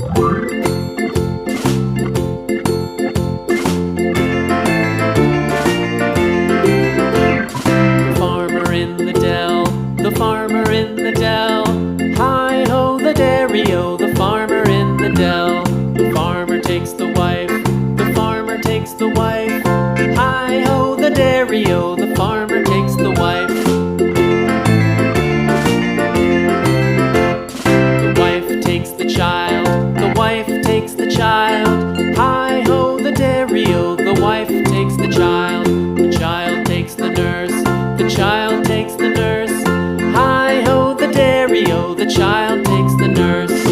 Farmer in the dell, the farmer in the dell. Hi-ho the dairy-o, the farmer in the dell. The farmer takes the wife, the farmer takes the wife. Hi-ho the dairy-o, the farmer takes the wife. The wife takes the child, the wife takes the child. Hi-ho the dairy-o, the wife takes the child. The child takes the nurse, the child takes the nurse. Hi-ho the dairy-o, the child takes the nurse.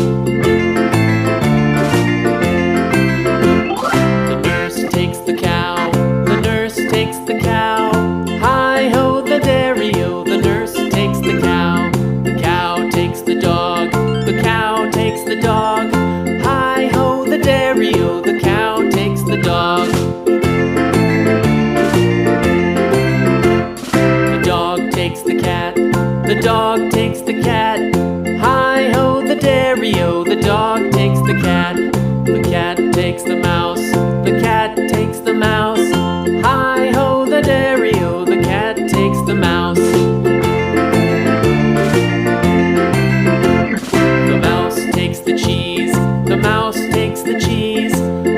The nurse takes the cow, the nurse takes the cow. Hi-ho the dairy-o, the nurse takes the cow. The cow takes the dog, the cow takes the dog. Hi-ho the dairy-o, the cow takes the dog. The dog takes the cat, the dog takes the cat. Hi-ho the dairy-o, the dog takes the cat. The cat takes the mouse, the cat takes the mouse. Hi-ho the dairy-o, the cat takes the mouse. The mouse takes the cheese, the mouse takes the cheese.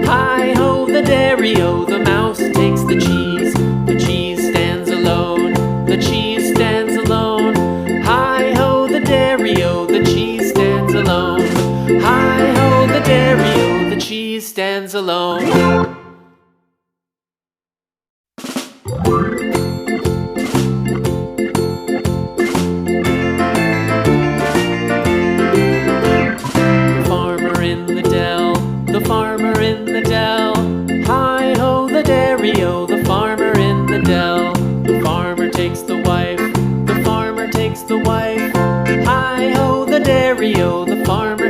Hi-ho the dairy-o, the mouse takes the cheese. The cheese stands alone, the cheese stands alone. Hi-ho the dairy-o, the cheese stands alone. Hi-ho the dairy-o, the cheese stands alone. The farmer in the dell, the farmer in the dell. Hi-ho the dairy-o, the farmer in the dell. The farmer takes the wife, the farmer takes the wife. Hi-ho the dairy-o, the farmer